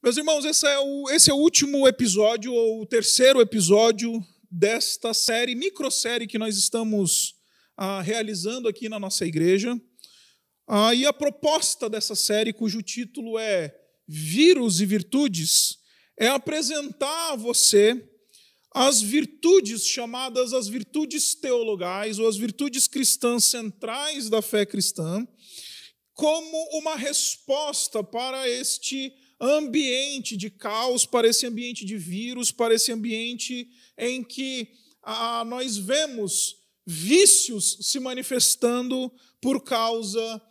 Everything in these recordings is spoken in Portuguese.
Meus irmãos, esse é o último episódio, ou o terceiro episódio desta série, microsérie que nós estamos realizando aqui na nossa igreja. E a proposta dessa série, cujo título é Vírus e Virtudes, é apresentar a você as virtudes chamadas as virtudes teologais, ou as virtudes cristãs centrais da fé cristã, como uma resposta para este ambiente de caos, para esse ambiente de vírus, para esse ambiente em que nós vemos vícios se manifestando por causa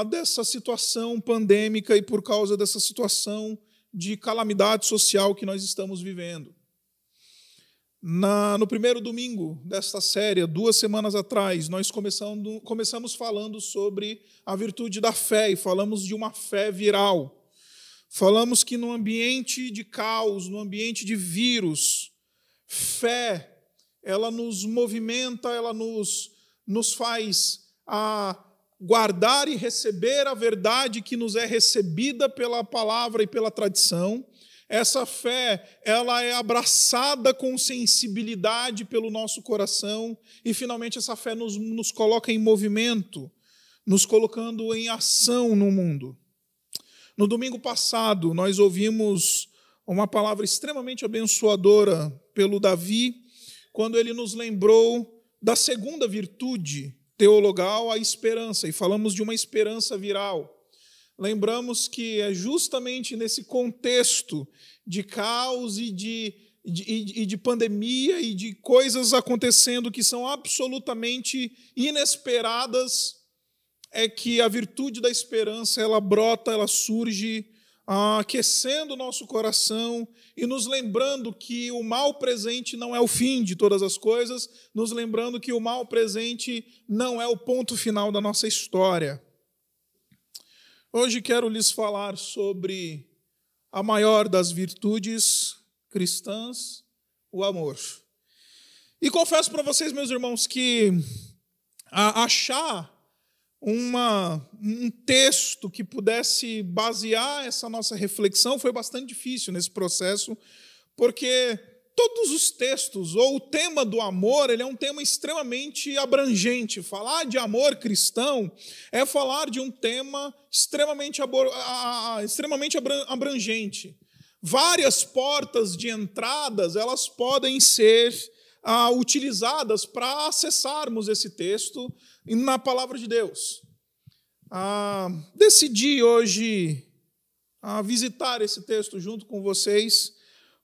dessa situação pandêmica e por causa dessa situação de calamidade social que nós estamos vivendo. No primeiro domingo desta série, 2 semanas atrás, nós começamos falando sobre a virtude da fé e falamos de uma fé viral. Falamos que no ambiente de caos, no ambiente de vírus, fé, ela nos movimenta, ela nos faz guardar e receber a verdade que nos é recebida pela palavra e pela tradição. Essa fé, ela é abraçada com sensibilidade pelo nosso coração e, finalmente, essa fé nos coloca em movimento, nos colocando em ação no mundo. No domingo passado, nós ouvimos uma palavra extremamente abençoadora pelo Davi, quando ele nos lembrou da segunda virtude teologal, a esperança, e falamos de uma esperança viral. Lembramos que é justamente nesse contexto de caos e de pandemia e de coisas acontecendo que são absolutamente inesperadas, é que a virtude da esperança, ela brota, ela surge, aquecendo o nosso coração e nos lembrando que o mal presente não é o fim de todas as coisas, nos lembrando que o mal presente não é o ponto final da nossa história. Hoje quero lhes falar sobre a maior das virtudes cristãs, o amor. E confesso para vocês, meus irmãos, que achar um texto que pudesse basear essa nossa reflexão foi bastante difícil nesse processo, porque todos os textos, ou o tema do amor, ele é um tema extremamente abrangente. Falar de amor cristão é falar de um tema extremamente abrangente. Várias portas de entradas, elas podem ser utilizadas para acessarmos esse texto na palavra de Deus. Decidi hoje visitar esse texto junto com vocês,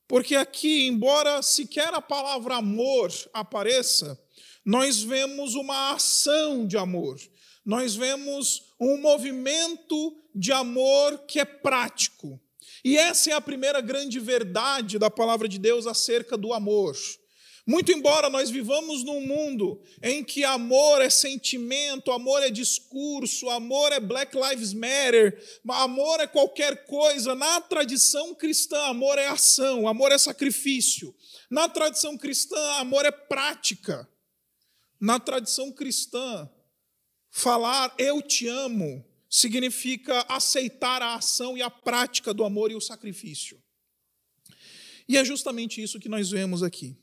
porque aqui, embora sequer a palavra amor apareça, nós vemos uma ação de amor, nós vemos um movimento de amor que é prático. E essa é a primeira grande verdade da palavra de Deus acerca do amor. Muito embora nós vivamos num mundo em que amor é sentimento, amor é discurso, amor é Black Lives Matter, amor é qualquer coisa, na tradição cristã, amor é ação, amor é sacrifício. Na tradição cristã, amor é prática. Na tradição cristã, falar eu te amo significa aceitar a ação e a prática do amor e o sacrifício. E é justamente isso que nós vemos aqui.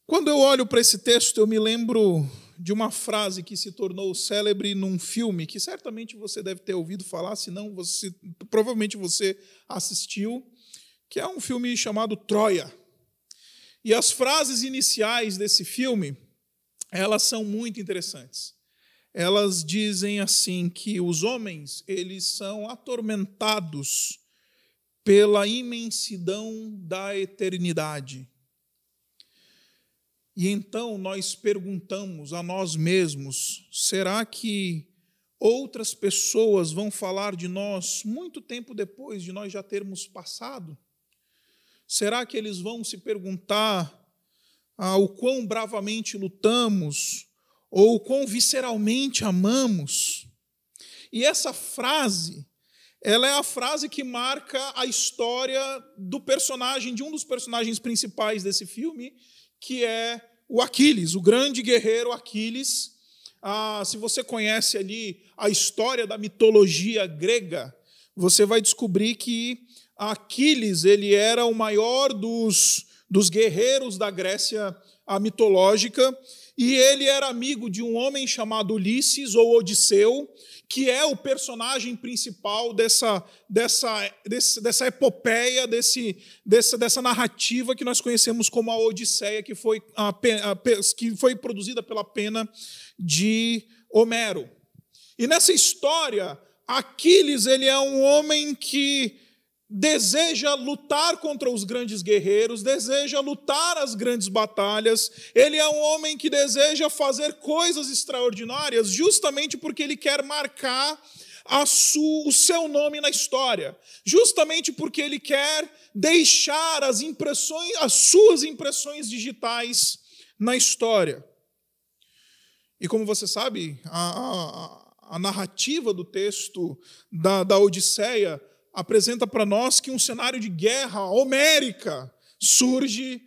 Quando eu olho para esse texto, eu me lembro de uma frase que se tornou célebre num filme, que certamente você deve ter ouvido falar, senão provavelmente você assistiu, que é um filme chamado Troia. E as frases iniciais desse filme, elas são muito interessantes. Elas dizem assim, que os homens, eles são atormentados pela imensidão da eternidade. E então nós perguntamos a nós mesmos, será que outras pessoas vão falar de nós muito tempo depois de nós já termos passado? Será que eles vão se perguntar o quão bravamente lutamos ou o quão visceralmente amamos? E essa frase, ela é a frase que marca a história de um dos personagens principais desse filme, que é o Aquiles, o grande guerreiro Aquiles. Se você conhece ali a história da mitologia grega, você vai descobrir que Aquiles ele era o maior dos guerreiros da Grécia mitológica, e ele era amigo de um homem chamado Ulisses, ou Odisseu, que é o personagem principal dessa epopeia, dessa narrativa que nós conhecemos como a Odisseia, que foi produzida pela pena de Homero. E nessa história, Aquiles ele é um homem que deseja lutar contra os grandes guerreiros, deseja lutar as grandes batalhas. Ele é um homem que deseja fazer coisas extraordinárias, justamente porque ele quer marcar o seu nome na história, justamente porque ele quer deixar as suas impressões digitais na história. E como você sabe, a narrativa do texto da Odisseia apresenta para nós que um cenário de guerra homérica surge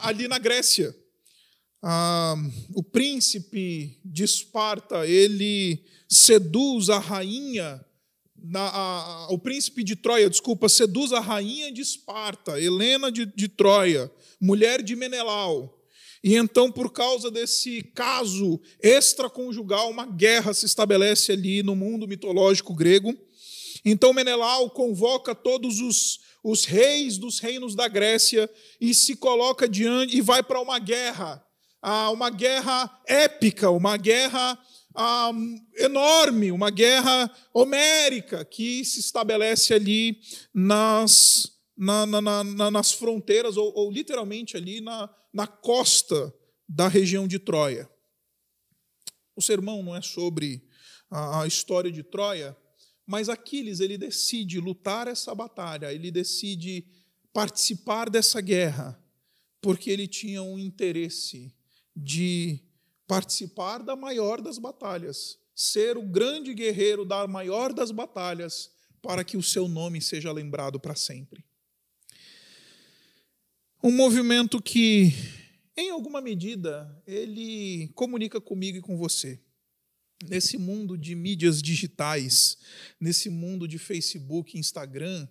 ali na Grécia. O príncipe de Esparta, ele seduz a rainha, o príncipe de Troia, seduz a rainha de Esparta, Helena de Troia, mulher de Menelau. E então, por causa desse caso extraconjugal, uma guerra se estabelece ali no mundo mitológico grego. Então Menelau convoca todos os reis dos reinos da Grécia e se coloca diante e vai para uma guerra épica, uma guerra enorme, uma guerra homérica que se estabelece ali nas fronteiras, ou literalmente ali na costa da região de Troia. O sermão não é sobre a história de Troia, mas Aquiles ele decide lutar essa batalha, ele decide participar dessa guerra, porque ele tinha um interesse de participar da maior das batalhas, ser o grande guerreiro da maior das batalhas, para que o seu nome seja lembrado para sempre. Um movimento que, em alguma medida, ele comunica comigo e com você. Nesse mundo de mídias digitais, nesse mundo de Facebook, Instagram,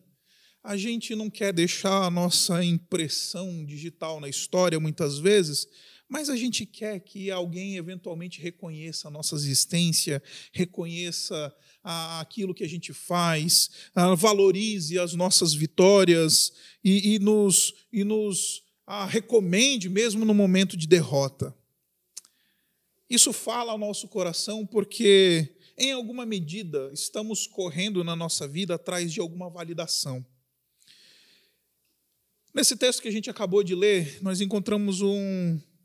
a gente não quer deixar a nossa impressão digital na história, muitas vezes, mas a gente quer que alguém eventualmente reconheça a nossa existência, reconheça aquilo que a gente faz, valorize as nossas vitórias e nos recomende mesmo no momento de derrota. Isso fala ao nosso coração porque, em alguma medida, estamos correndo na nossa vida atrás de alguma validação. Nesse texto que a gente acabou de ler, nós encontramos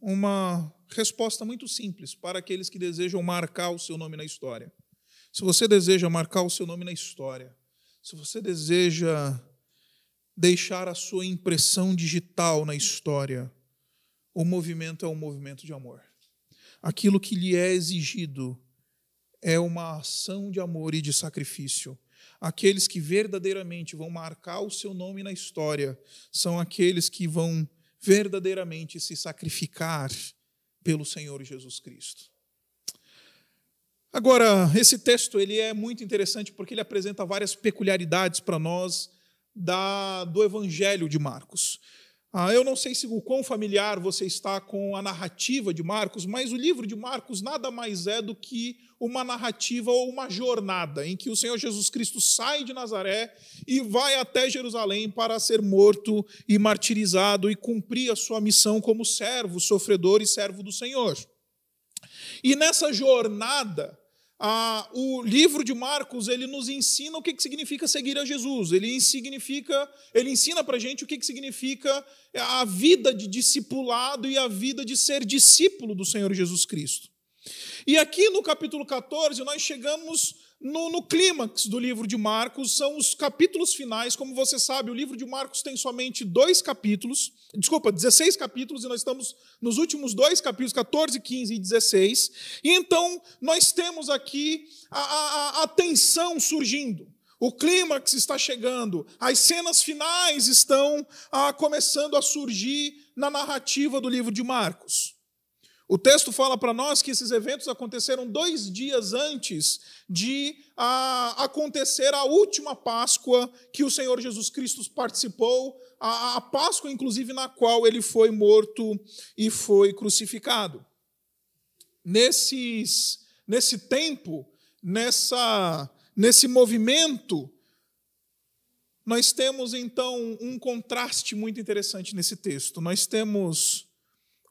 uma resposta muito simples para aqueles que desejam marcar o seu nome na história. Se você deseja marcar o seu nome na história, se você deseja deixar a sua impressão digital na história, o movimento é um movimento de amor. Aquilo que lhe é exigido é uma ação de amor e de sacrifício. Aqueles que verdadeiramente vão marcar o seu nome na história são aqueles que vão verdadeiramente se sacrificar pelo Senhor Jesus Cristo. Agora, esse texto ele é muito interessante porque ele apresenta várias peculiaridades para nós do Evangelho de Marcos. Eu não sei o quão familiar você está com a narrativa de Marcos, mas o livro de Marcos nada mais é do que uma narrativa ou uma jornada em que o Senhor Jesus Cristo sai de Nazaré e vai até Jerusalém para ser morto e martirizado e cumprir a sua missão como servo, sofredor e servo do Senhor. E nessa jornada, o livro de Marcos ele nos ensina o que significa seguir a Jesus. Ele ensina para a gente o que significa a vida de discipulado e a vida de ser discípulo do Senhor Jesus Cristo. E aqui no capítulo 14, nós chegamos no clímax do livro de Marcos, são os capítulos finais. Como você sabe, o livro de Marcos tem somente 16 capítulos, e nós estamos nos últimos 2 capítulos, 14, 15 e 16. E então, nós temos aqui a tensão surgindo. O clímax está chegando, as cenas finais estão começando a surgir na narrativa do livro de Marcos. O texto fala para nós que esses eventos aconteceram 2 dias antes de acontecer a última Páscoa que o Senhor Jesus Cristo participou, a Páscoa, inclusive, na qual ele foi morto e foi crucificado. Nesse tempo, nesse movimento, nós temos, então, um contraste muito interessante nesse texto. Nós temos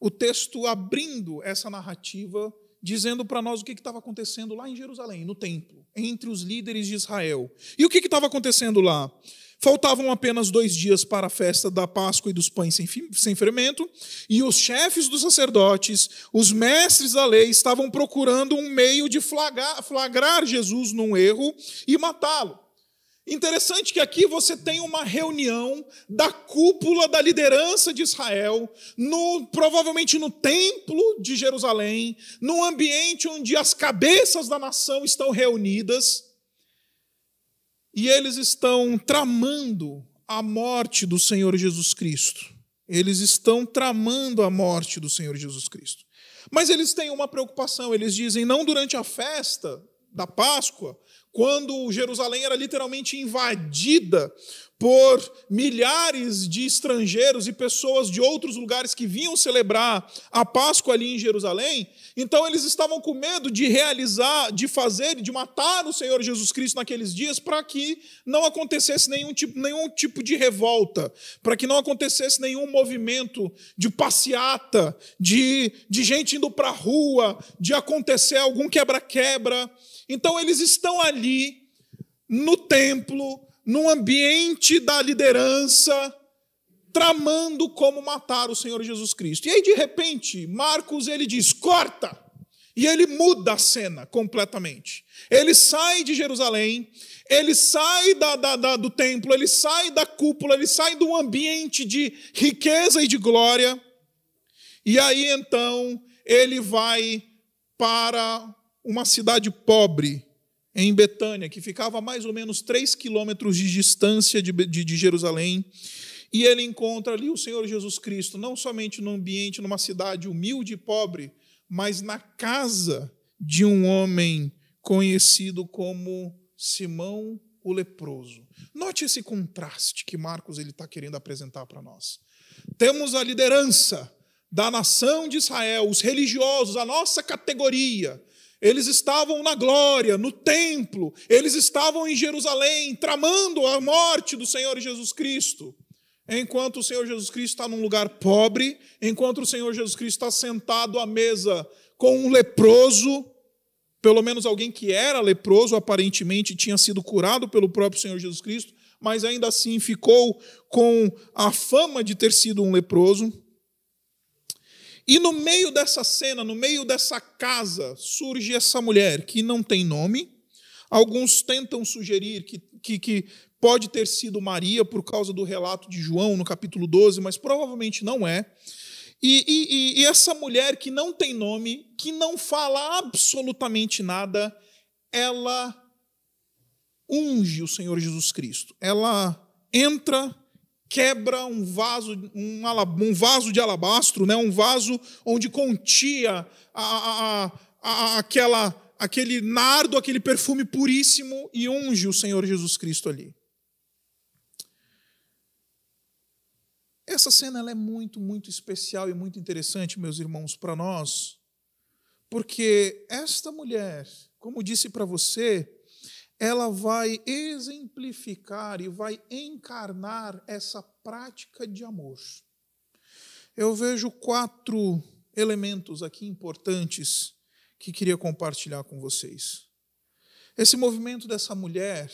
o texto abrindo essa narrativa, dizendo para nós o que estava acontecendo lá em Jerusalém, no templo, entre os líderes de Israel. E o que estava acontecendo lá? Faltavam apenas 2 dias para a festa da Páscoa e dos pães sem fermento, e os chefes dos sacerdotes, os mestres da lei, estavam procurando um meio de flagrar Jesus num erro e matá-lo. Interessante que aqui você tem uma reunião da cúpula da liderança de Israel, provavelmente no templo de Jerusalém, num ambiente onde as cabeças da nação estão reunidas, e eles estão tramando a morte do Senhor Jesus Cristo. Eles estão tramando a morte do Senhor Jesus Cristo. Mas eles têm uma preocupação, eles dizem, não durante a festa da Páscoa, quando Jerusalém era literalmente invadida por milhares de estrangeiros e pessoas de outros lugares que vinham celebrar a Páscoa ali em Jerusalém, então eles estavam com medo de de matar o Senhor Jesus Cristo naqueles dias para que não acontecesse nenhum tipo de revolta, para que não acontecesse nenhum movimento de passeata, de gente indo para a rua, de acontecer algum quebra-quebra. Então eles estão ali no templo, num ambiente da liderança, tramando como matar o Senhor Jesus Cristo. E aí, de repente, Marcos ele diz, corta! E ele muda a cena completamente. Ele sai de Jerusalém, ele sai do templo, ele sai da cúpula, ele sai do ambiente de riqueza e de glória. E aí, então, ele vai para uma cidade pobre, em Betânia, que ficava a mais ou menos 3 quilômetros de distância de Jerusalém, e ele encontra ali o Senhor Jesus Cristo, não somente no ambiente, numa cidade humilde e pobre, mas na casa de um homem conhecido como Simão o leproso. Note esse contraste que Marcos está querendo apresentar para nós. Temos a liderança da nação de Israel, os religiosos, a nossa categoria. Eles estavam na glória, no templo, eles estavam em Jerusalém, tramando a morte do Senhor Jesus Cristo. Enquanto o Senhor Jesus Cristo está num lugar pobre, enquanto o Senhor Jesus Cristo está sentado à mesa com um leproso, pelo menos alguém que era leproso, aparentemente tinha sido curado pelo próprio Senhor Jesus Cristo, mas ainda assim ficou com a fama de ter sido um leproso. E no meio dessa cena, no meio dessa casa, surge essa mulher que não tem nome. Alguns tentam sugerir que pode ter sido Maria por causa do relato de João no capítulo 12, mas provavelmente não é. E essa mulher que não tem nome, que não fala absolutamente nada, ela unge o Senhor Jesus Cristo. Ela entra, quebra um vaso de alabastro, né? Um vaso onde continha aquele nardo, aquele perfume puríssimo, e unge o Senhor Jesus Cristo ali. Essa cena ela é muito, muito especial e muito interessante, meus irmãos, para nós, porque esta mulher, como disse para você, ela vai exemplificar e vai encarnar essa prática de amor. Eu vejo 4 elementos aqui importantes que queria compartilhar com vocês. Esse movimento dessa mulher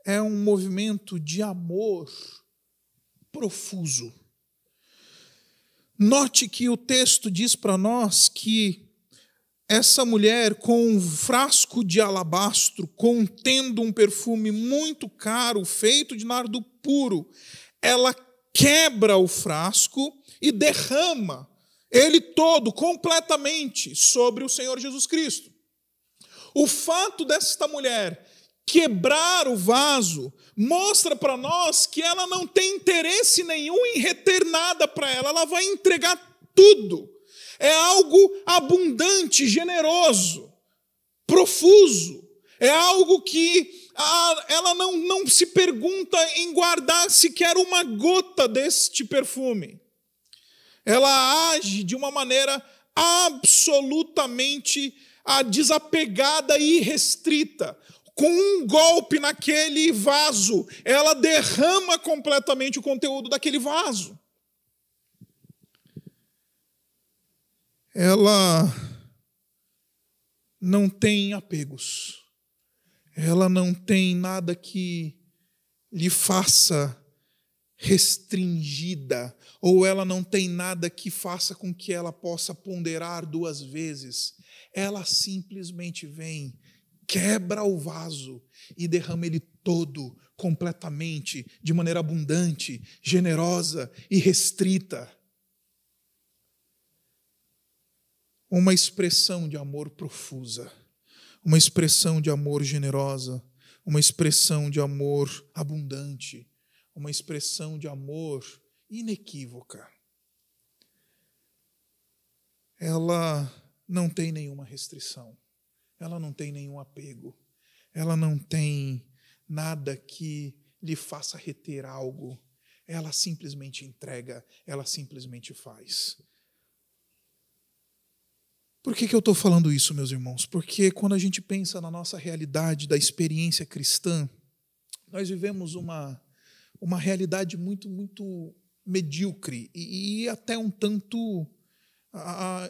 é um movimento de amor profuso. Note que o texto diz para nós que essa mulher, com um frasco de alabastro, contendo um perfume muito caro, feito de nardo puro, ela quebra o frasco e derrama ele todo, completamente, sobre o Senhor Jesus Cristo. O fato desta mulher quebrar o vaso mostra para nós que ela não tem interesse nenhum em reter nada para ela, ela vai entregar tudo. É algo abundante, generoso, profuso. É algo que ela não se pergunta em guardar sequer uma gota deste perfume. Ela age de uma maneira absolutamente desapegada e irrestrita. Com um golpe naquele vaso, ela derrama completamente o conteúdo daquele vaso. Ela não tem apegos. Ela não tem nada que lhe faça restringida, ou ela não tem nada que faça com que ela possa ponderar duas vezes. Ela simplesmente vem, quebra o vaso e derrama ele todo, completamente, de maneira abundante, generosa e restrita. Uma expressão de amor profusa, uma expressão de amor generosa, uma expressão de amor abundante, uma expressão de amor inequívoca. Ela não tem nenhuma restrição, ela não tem nenhum apego, ela não tem nada que lhe faça reter algo, ela simplesmente entrega, ela simplesmente faz. Por que eu estou falando isso, meus irmãos? Porque quando a gente pensa na nossa realidade da experiência cristã, nós vivemos uma realidade muito, muito medíocre e até um tanto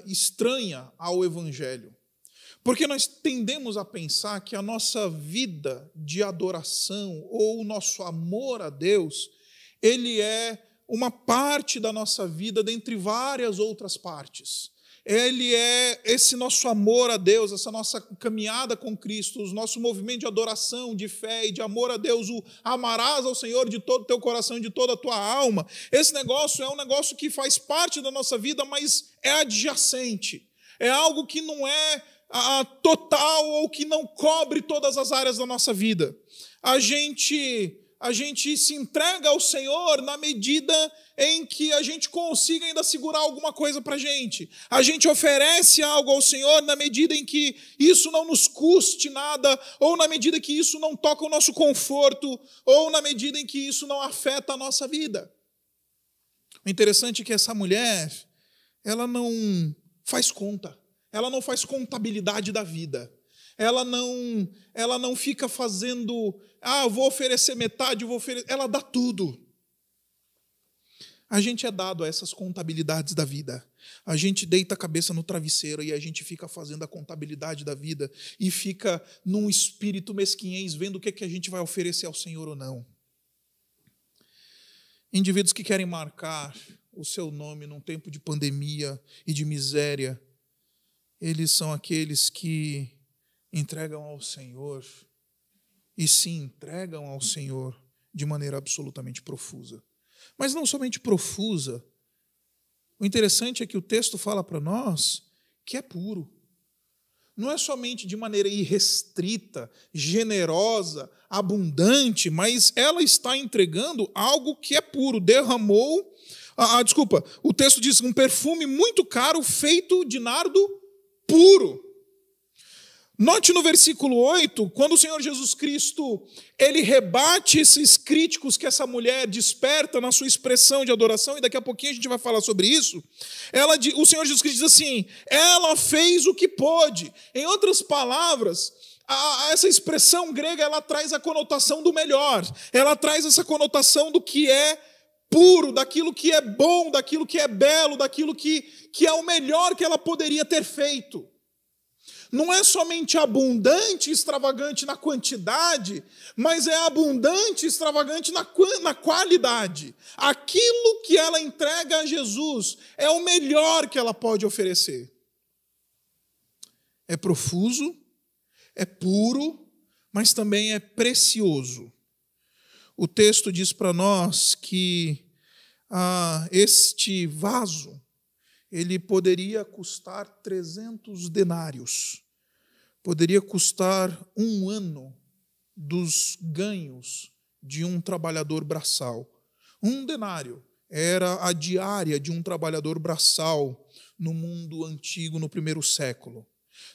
estranha ao Evangelho. Porque nós tendemos a pensar que a nossa vida de adoração ou o nosso amor a Deus, ele é uma parte da nossa vida dentre várias outras partes. Ele é esse nosso amor a Deus, essa nossa caminhada com Cristo, o nosso movimento de adoração, de fé e de amor a Deus, o amarás ao Senhor de todo o teu coração e de toda a tua alma. Esse negócio é um negócio que faz parte da nossa vida, mas é adjacente. É algo que não é total ou que não cobre todas as áreas da nossa vida. A gente se entrega ao Senhor na medida em que a gente consiga ainda segurar alguma coisa para a gente. A gente oferece algo ao Senhor na medida em que isso não nos custe nada, ou na medida que isso não toca o nosso conforto, ou na medida em que isso não afeta a nossa vida. O interessante é que essa mulher, ela não faz conta, ela não faz contabilidade da vida. Ela não fica fazendo, vou oferecer metade, ela dá tudo. A gente é dado a essas contabilidades da vida. A gente deita a cabeça no travesseiro e a gente fica fazendo a contabilidade da vida e fica num espírito mesquinhez, vendo o que a gente vai oferecer ao Senhor ou não. Indivíduos que querem marcar o seu nome num tempo de pandemia e de miséria, eles são aqueles que entregam ao Senhor e se entregam ao Senhor de maneira absolutamente profusa. Mas não somente profusa. O interessante é que o texto fala para nós que é puro. Não é somente de maneira irrestrita, generosa, abundante, mas ela está entregando algo que é puro. Derramou, o texto diz um perfume muito caro feito de nardo puro. Note no versículo 8, quando o Senhor Jesus Cristo, ele rebate esses críticos que essa mulher desperta na sua expressão de adoração, e daqui a pouquinho a gente vai falar sobre isso, o Senhor Jesus Cristo diz assim, ela fez o que pôde. Em outras palavras, essa expressão grega, ela traz a conotação do melhor, ela traz essa conotação do que é puro, daquilo que é bom, daquilo que é belo, daquilo que é o melhor que ela poderia ter feito. Não é somente abundante e extravagante na quantidade, mas é abundante e extravagante na qualidade. Aquilo que ela entrega a Jesus é o melhor que ela pode oferecer. É profuso, é puro, mas também é precioso. O texto diz para nós que este vaso, ele poderia custar 300 denários. Poderia custar 1 ano dos ganhos de um trabalhador braçal. 1 denário era a diária de um trabalhador braçal no mundo antigo, no primeiro século.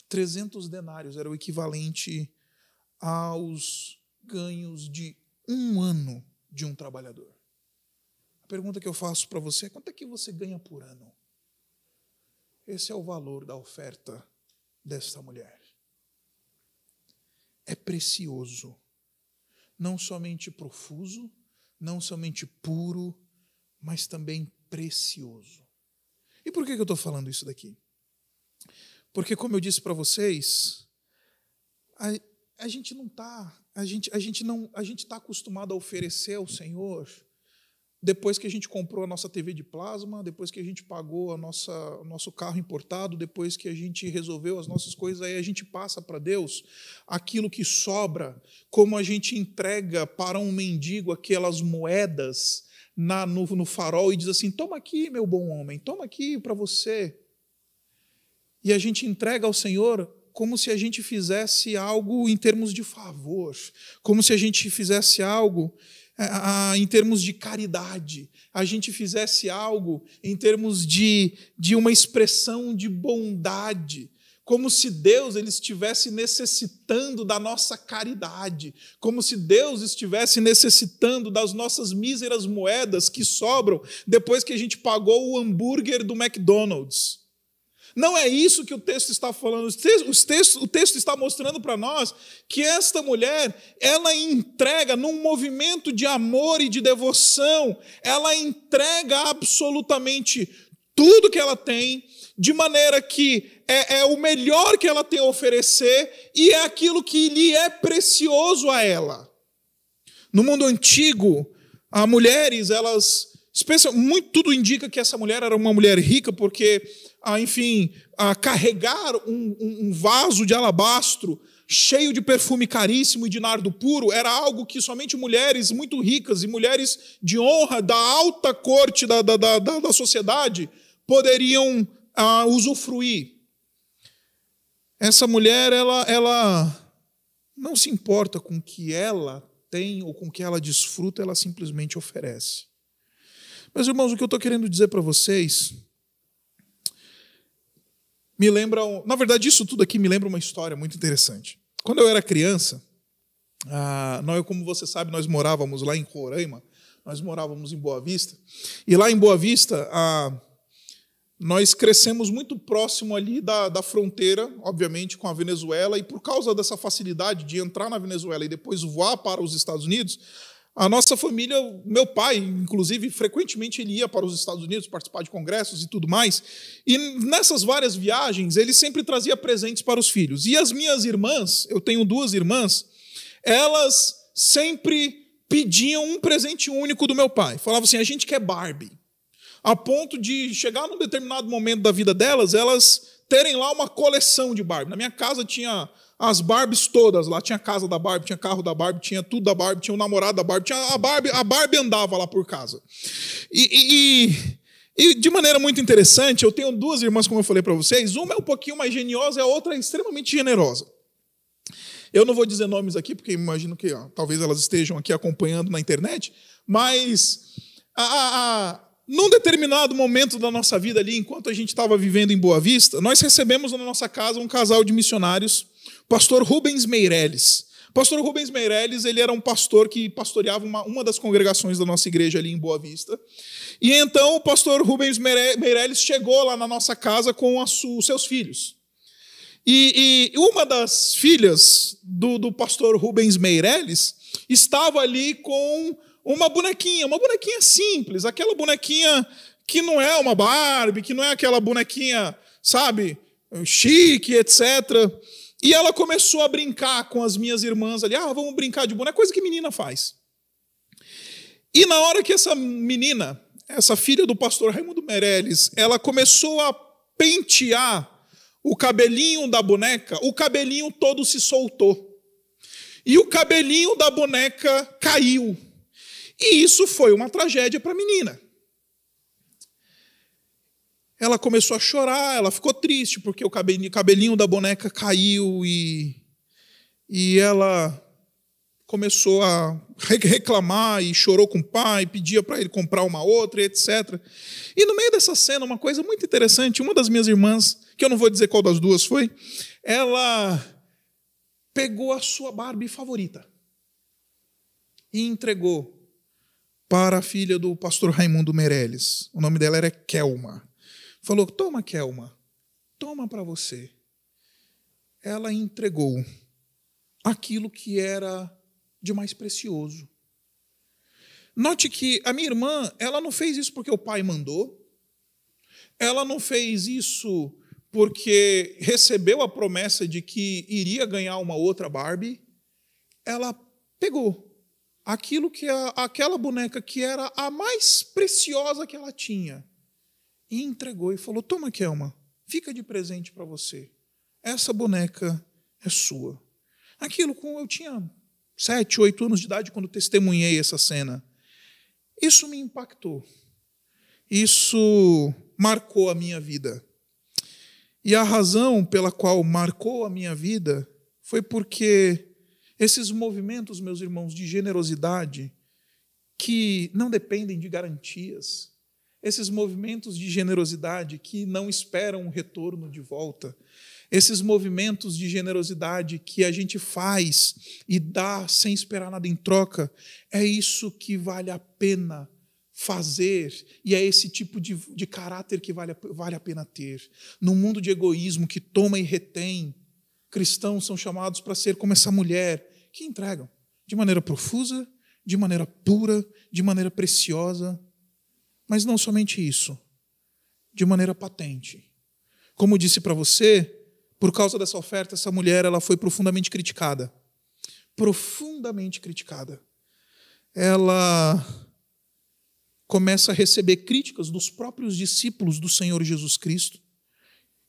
300 denários era o equivalente aos ganhos de um ano de um trabalhador. A pergunta que eu faço para você é: quanto é que você ganha por ano? Esse é o valor da oferta desta mulher. É precioso, não somente profuso, não somente puro, mas também precioso. E por que eu estou falando isso daqui? Porque, como eu disse para vocês, a gente não está, a gente está acostumado a oferecer ao Senhor depois que a gente comprou a nossa TV de plasma, depois que a gente pagou o nosso carro importado, depois que a gente resolveu as nossas coisas, aí a gente passa para Deus aquilo que sobra, como a gente entrega para um mendigo aquelas moedas no farol e diz assim: toma aqui, meu bom homem, toma aqui para você. E a gente entrega ao Senhor como se a gente fizesse algo em termos de favor, como se a gente fizesse algo em termos de caridade, a gente fizesse algo em termos de uma expressão de bondade, como se Deus ele estivesse necessitando da nossa caridade, como se Deus estivesse necessitando das nossas míseras moedas que sobram depois que a gente pagou o hambúrguer do McDonald's. Não é isso que o texto está falando. O texto está mostrando para nós que esta mulher, ela entrega num movimento de amor e de devoção, ela entrega absolutamente tudo que ela tem, de maneira que é o melhor que ela tem a oferecer e é aquilo que lhe é precioso a ela. No mundo antigo, as mulheres, tudo indica que essa mulher era uma mulher rica, porque carregar um vaso de alabastro cheio de perfume caríssimo e de nardo puro era algo que somente mulheres muito ricas e mulheres de honra da alta corte da sociedade poderiam usufruir. Essa mulher, ela não se importa com o que ela tem ou com o que ela desfruta, ela simplesmente oferece. Meus irmãos, o que eu estou querendo dizer para vocês me lembra, na verdade, isso tudo aqui me lembra uma história muito interessante. Quando eu era criança, como você sabe, nós morávamos lá em Roraima, nós morávamos em Boa Vista, e lá em Boa Vista, nós crescemos muito próximo ali da fronteira, obviamente, com a Venezuela, e por causa dessa facilidade de entrar na Venezuela e depois voar para os Estados Unidos, a nossa família, meu pai, inclusive, frequentemente ele ia para os Estados Unidos participar de congressos e tudo mais. E nessas várias viagens, ele sempre trazia presentes para os filhos. E as minhas irmãs, eu tenho 2 irmãs, elas sempre pediam um presente único do meu pai. Falavam assim: a gente quer Barbie. A ponto de chegar num determinado momento da vida delas, elas terem lá uma coleção de Barbie. Na minha casa tinha as Barbies todas lá, tinha a casa da Barbie, tinha carro da Barbie, tinha tudo da Barbie, tinha o namorado da Barbie, tinha a Barbie andava lá por casa. E de maneira muito interessante, eu tenho 2 irmãs, como eu falei para vocês, uma é um pouquinho mais geniosa e a outra é extremamente generosa. Eu não vou dizer nomes aqui, porque imagino que talvez elas estejam aqui acompanhando na internet, mas num determinado momento da nossa vida ali, enquanto a gente estava vivendo em Boa Vista, nós recebemos na nossa casa um casal de missionários, pastor Rubens Meirelles. Pastor Rubens Meirelles, ele era um pastor que pastoreava uma das congregações da nossa igreja ali em Boa Vista. E então o pastor Rubens Meirelles chegou lá na nossa casa com os seus filhos. E uma das filhas do pastor Rubens Meirelles estava ali com uma bonequinha simples, aquela bonequinha que não é uma Barbie, que não é aquela bonequinha, sabe, chique, etc. E ela começou a brincar com as minhas irmãs ali. Vamos brincar de boneca, coisa que menina faz. E na hora que essa menina, essa filha do pastor Raimundo Meirelles, ela começou a pentear o cabelinho da boneca, o cabelinho todo se soltou. E o cabelinho da boneca caiu. E isso foi uma tragédia para a menina. Ela começou a chorar, ela ficou triste, porque o cabelinho da boneca caiu e ela começou a reclamar e chorou com o pai, pedia para ele comprar uma outra, e etc. E no meio dessa cena, uma coisa muito interessante, uma das minhas irmãs, que eu não vou dizer qual das duas foi, ela pegou a sua Barbie favorita e entregou para a filha do pastor Raimundo Meirelles. O nome dela era Kelma. Falou, toma, Kelma, toma para você. Ela entregou aquilo que era de mais precioso. Note que a minha irmã, ela não fez isso porque o pai mandou, ela não fez isso porque recebeu a promessa de que iria ganhar uma outra Barbie. Ela pegou aquilo que aquela boneca que era a mais preciosa que ela tinha e entregou e falou, toma, Kelma, fica de presente para você. Essa boneca é sua. Aquilo com eu tinha 7, 8 anos de idade quando testemunhei essa cena. Isso me impactou. Isso marcou a minha vida. E a razão pela qual marcou a minha vida foi porque esses movimentos, meus irmãos, de generosidade, que não dependem de garantias, esses movimentos de generosidade que não esperam um retorno de volta, esses movimentos de generosidade que a gente faz e dá sem esperar nada em troca, é isso que vale a pena fazer e é esse tipo de caráter que vale a pena ter. Num mundo de egoísmo que toma e retém, cristãos são chamados para ser como essa mulher, que entregam de maneira profusa, de maneira pura, de maneira preciosa, mas não somente isso, de maneira patente. Como disse para você, por causa dessa oferta, essa mulher ela foi profundamente criticada. Profundamente criticada. Ela começa a receber críticas dos próprios discípulos do Senhor Jesus Cristo,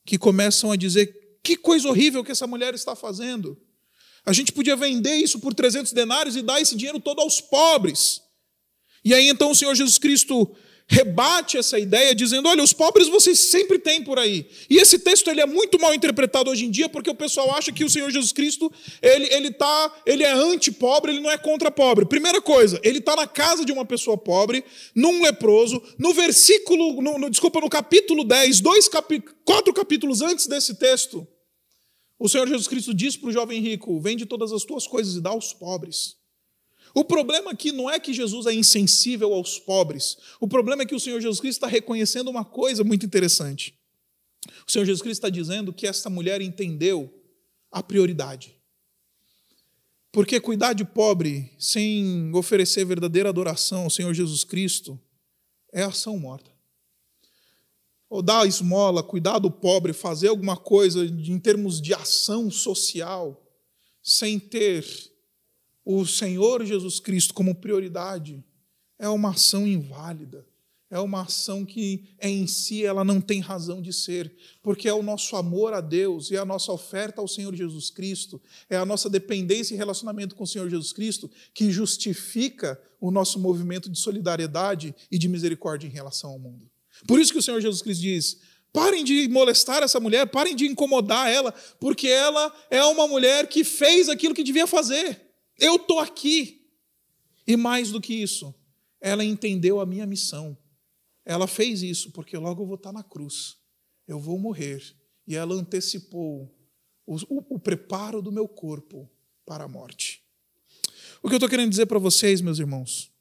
que começam a dizer, que coisa horrível que essa mulher está fazendo. A gente podia vender isso por 300 denários e dar esse dinheiro todo aos pobres. E aí então o Senhor Jesus Cristo rebate essa ideia dizendo, olha, os pobres vocês sempre têm por aí. E esse texto ele é muito mal interpretado hoje em dia porque o pessoal acha que o Senhor Jesus Cristo ele é anti-pobre, ele não é contra pobre. Primeira coisa, ele está na casa de uma pessoa pobre, num leproso, no capítulo 10, 4 capítulos antes desse texto, o Senhor Jesus Cristo diz para o jovem rico, vende todas as tuas coisas e dá aos pobres. O problema aqui não é que Jesus é insensível aos pobres. O problema é que o Senhor Jesus Cristo está reconhecendo uma coisa muito interessante. O Senhor Jesus Cristo está dizendo que essa mulher entendeu a prioridade. Porque cuidar de pobre sem oferecer verdadeira adoração ao Senhor Jesus Cristo é ação morta. Ou dar esmola, cuidar do pobre, fazer alguma coisa em termos de ação social, sem ter o Senhor Jesus Cristo como prioridade, é uma ação inválida, é uma ação que em si ela não tem razão de ser, porque é o nosso amor a Deus e a nossa oferta ao Senhor Jesus Cristo, é a nossa dependência e relacionamento com o Senhor Jesus Cristo que justifica o nosso movimento de solidariedade e de misericórdia em relação ao mundo. Por isso que o Senhor Jesus Cristo diz, parem de molestar essa mulher, parem de incomodar ela, porque ela é uma mulher que fez aquilo que devia fazer. Eu estou aqui. E mais do que isso, ela entendeu a minha missão. Ela fez isso porque logo eu vou estar na cruz. Eu vou morrer. E ela antecipou o preparo do meu corpo para a morte. O que eu estou querendo dizer para vocês, meus irmãos,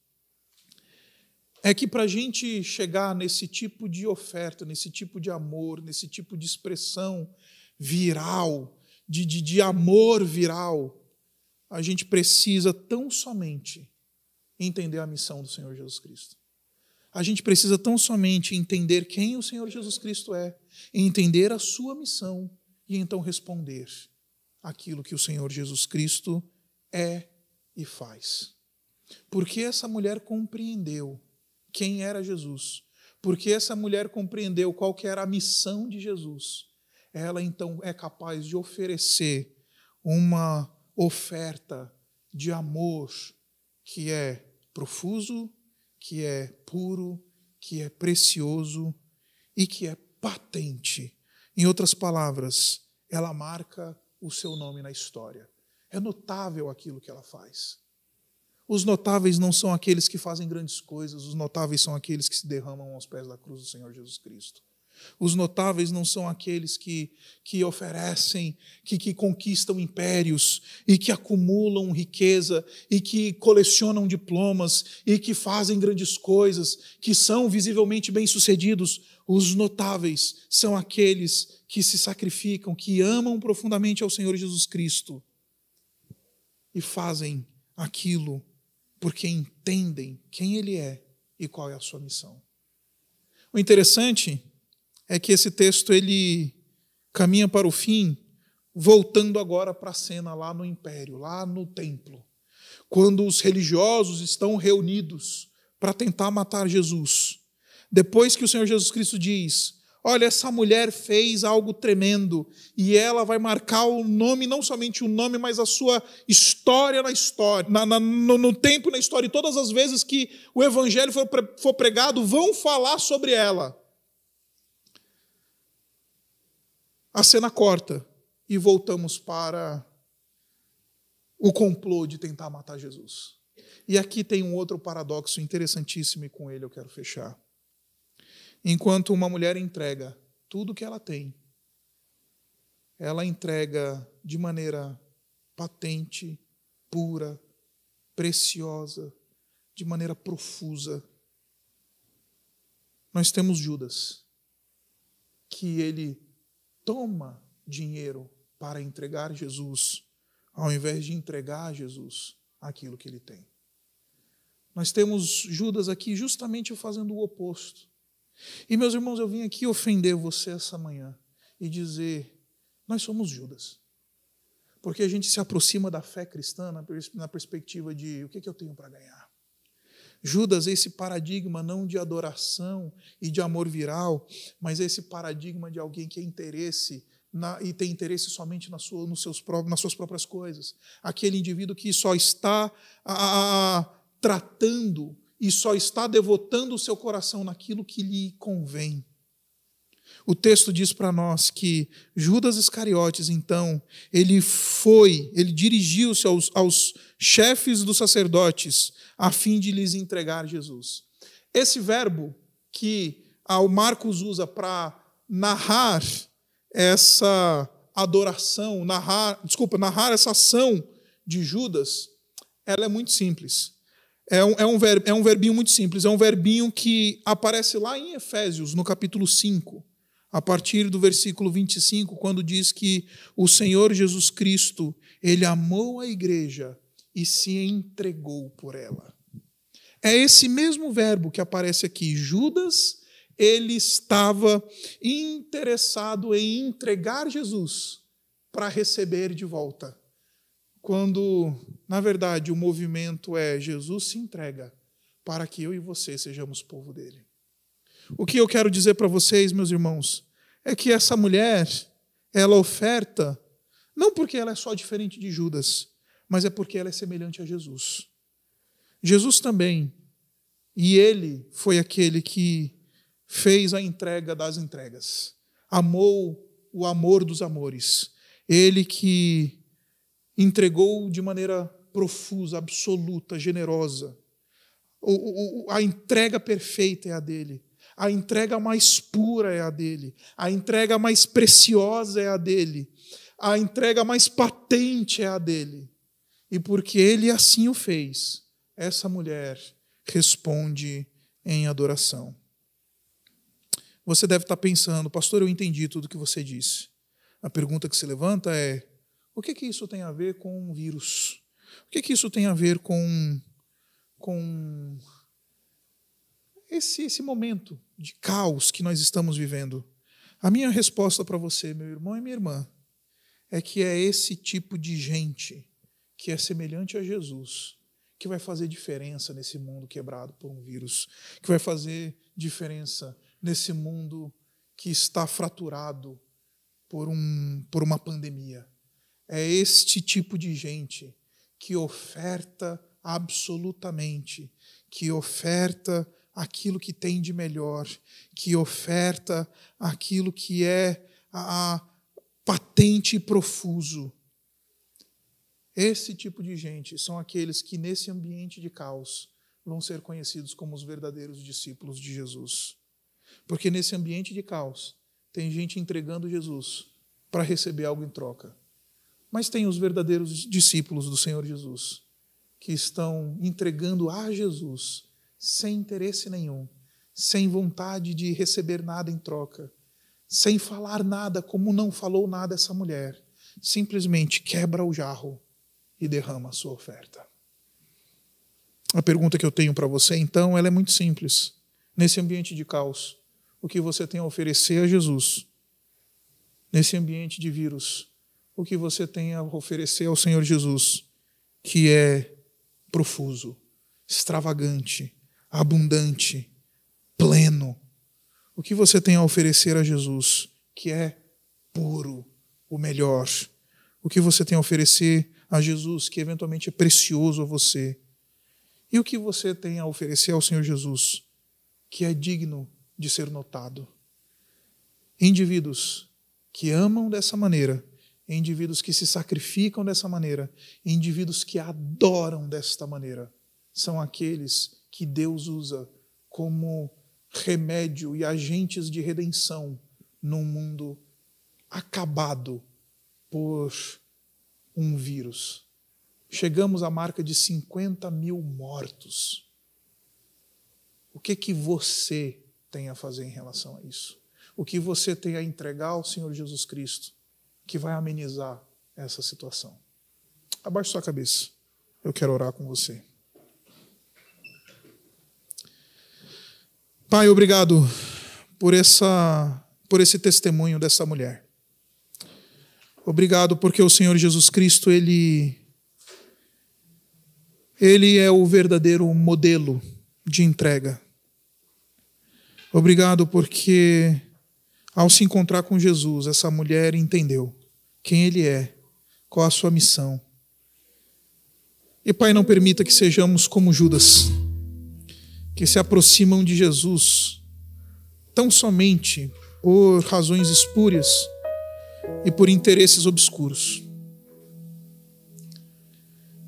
é que para a gente chegar nesse tipo de oferta, nesse tipo de amor, nesse tipo de expressão viral, de amor viral, a gente precisa tão somente entender a missão do Senhor Jesus Cristo. A gente precisa tão somente entender quem o Senhor Jesus Cristo é, entender a sua missão e então responder aquilo que o Senhor Jesus Cristo é e faz. Porque essa mulher compreendeu quem era Jesus, porque essa mulher compreendeu qual que era a missão de Jesus, ela então é capaz de oferecer uma oferta de amor que é profuso, que é puro, que é precioso e que é patente. Em outras palavras, ela marca o seu nome na história. É notável aquilo que ela faz. Os notáveis não são aqueles que fazem grandes coisas, os notáveis são aqueles que se derramam aos pés da cruz do Senhor Jesus Cristo. Os notáveis não são aqueles que oferecem, que conquistam impérios e que acumulam riqueza e que colecionam diplomas e que fazem grandes coisas, que são visivelmente bem-sucedidos. Os notáveis são aqueles que se sacrificam, que amam profundamente ao Senhor Jesus Cristo e fazem aquilo porque entendem quem Ele é e qual é a sua missão. O interessante é que esse texto ele caminha para o fim, voltando agora para a cena lá no império, lá no templo, quando os religiosos estão reunidos para tentar matar Jesus. Depois que o Senhor Jesus Cristo diz: olha, essa mulher fez algo tremendo e ela vai marcar o nome, não somente o nome, mas a sua história na história, no tempo e na história. E todas as vezes que o evangelho for pregado, vão falar sobre ela. A cena corta e voltamos para o complô de tentar matar Jesus. E aqui tem um outro paradoxo interessantíssimo e com ele eu quero fechar. Enquanto uma mulher entrega tudo que ela tem, ela entrega de maneira patente, pura, preciosa, de maneira profusa. Nós temos Judas, que ele toma dinheiro para entregar Jesus, ao invés de entregar a Jesus aquilo que ele tem. Nós temos Judas aqui justamente fazendo o oposto. E, meus irmãos, eu vim aqui ofender você essa manhã e dizer: nós somos Judas. Porque a gente se aproxima da fé cristã na perspectiva de o que eu tenho para ganhar. Judas, esse paradigma não de adoração e de amor viral, mas esse paradigma de alguém que é interesse e tem interesse somente nas suas próprias coisas. Aquele indivíduo que só está tratando e só está devotando o seu coração naquilo que lhe convém. O texto diz para nós que Judas Iscariotes, então, ele dirigiu-se aos chefes dos sacerdotes a fim de lhes entregar Jesus. Esse verbo que o Marcos usa para narrar essa adoração, narrar essa ação de Judas, ela é muito simples. É um verbinho muito simples, é um verbinho que aparece lá em Efésios, no capítulo 5, a partir do versículo 25, quando diz que o Senhor Jesus Cristo, Ele amou a igreja e se entregou por ela. É esse mesmo verbo que aparece aqui. Judas, ele estava interessado em entregar Jesus para receber de volta. Quando, na verdade, o movimento é Jesus se entrega para que eu e você sejamos povo dele. O que eu quero dizer para vocês, meus irmãos, é que essa mulher, ela oferta, não porque ela é só diferente de Judas, mas é porque ela é semelhante a Jesus. Jesus também, e ele foi aquele que fez a entrega das entregas, amou o amor dos amores, ele que entregou de maneira profusa, absoluta, generosa. A entrega perfeita é a dele. A entrega mais pura é a dele. A entrega mais preciosa é a dele. A entrega mais patente é a dele. E porque ele assim o fez, essa mulher responde em adoração. Você deve estar pensando: pastor, eu entendi tudo o que você disse. A pergunta que se levanta é: o que isso tem a ver com um vírus? O que isso tem a ver com esse momento de caos que nós estamos vivendo? A minha resposta para você, meu irmão e minha irmã, é que é esse tipo de gente que é semelhante a Jesus que vai fazer diferença nesse mundo quebrado por um vírus, que vai fazer diferença nesse mundo que está fraturado por uma pandemia. É este tipo de gente que oferta absolutamente, que oferta aquilo que tem de melhor, que oferta aquilo que é patente e profuso. Esse tipo de gente são aqueles que, nesse ambiente de caos, vão ser conhecidos como os verdadeiros discípulos de Jesus. Porque nesse ambiente de caos, tem gente entregando Jesus para receber algo em troca. Mas tem os verdadeiros discípulos do Senhor Jesus, que estão entregando a Jesus sem interesse nenhum, sem vontade de receber nada em troca, sem falar nada, como não falou nada essa mulher. Simplesmente quebra o jarro e derrama a sua oferta. A pergunta que eu tenho para você, então, ela é muito simples. Nesse ambiente de caos, o que você tem a oferecer a Jesus? Nesse ambiente de vírus, o que você tem a oferecer ao Senhor Jesus, que é profuso, extravagante, abundante, pleno? O que você tem a oferecer a Jesus, que é puro, o melhor? O que você tem a oferecer a Jesus, que eventualmente é precioso a você? E o que você tem a oferecer ao Senhor Jesus, que é digno de ser notado? Indivíduos que amam dessa maneira, indivíduos que se sacrificam dessa maneira, indivíduos que adoram desta maneira, são aqueles que Deus usa como remédio e agentes de redenção num mundo acabado por um vírus. Chegamos à marca de 50 mil mortos. O que você tem a fazer em relação a isso? O que você tem a entregar ao Senhor Jesus Cristo, que vai amenizar essa situação? Abaixe sua cabeça. Eu quero orar com você. Pai, obrigado por esse testemunho dessa mulher. Obrigado porque o Senhor Jesus Cristo, Ele é o verdadeiro modelo de entrega. Obrigado porque, ao se encontrar com Jesus, essa mulher entendeu quem Ele é, qual a sua missão. E, Pai, não permita que sejamos como Judas, que se aproximam de Jesus tão somente por razões espúrias e por interesses obscuros.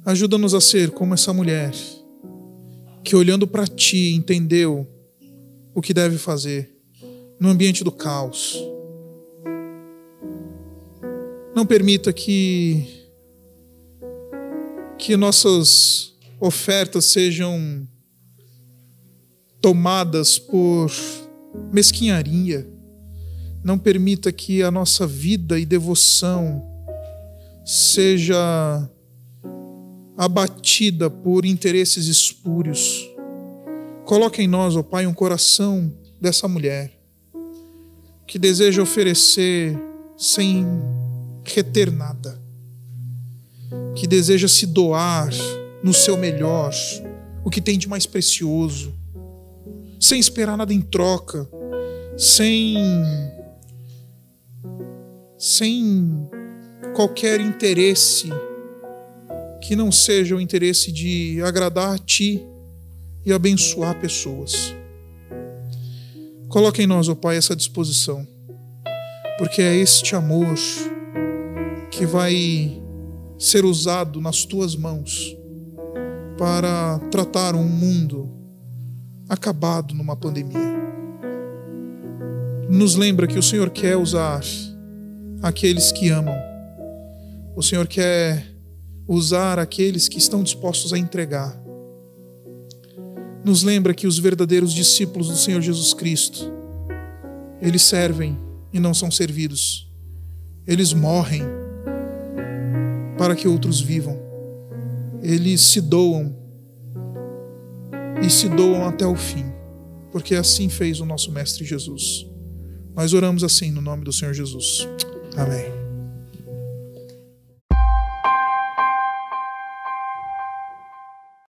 Ajuda-nos a ser como essa mulher, que olhando para Ti entendeu o que deve fazer no ambiente do caos. Não permita que nossas ofertas sejam tomadas por mesquinharia. Não permita que a nossa vida e devoção seja abatida por interesses espúrios. Coloque em nós, ó Pai, um coração dessa mulher que deseja oferecer sem reter nada, que deseja se doar no seu melhor, o que tem de mais precioso, sem esperar nada em troca, sem qualquer interesse que não seja o interesse de agradar a Ti e abençoar pessoas. Coloque em nós, ó Pai, essa disposição, porque é este amor que vai ser usado nas Tuas mãos para tratar um mundo acabado numa pandemia. Nos lembra que o Senhor quer usar aqueles que amam. O Senhor quer usar aqueles que estão dispostos a entregar. Nos lembra que os verdadeiros discípulos do Senhor Jesus Cristo, eles servem e não são servidos. Eles morrem para que outros vivam. Eles se doam e se doam até o fim, porque assim fez o nosso Mestre Jesus. Nós oramos assim no nome do Senhor Jesus. Amém.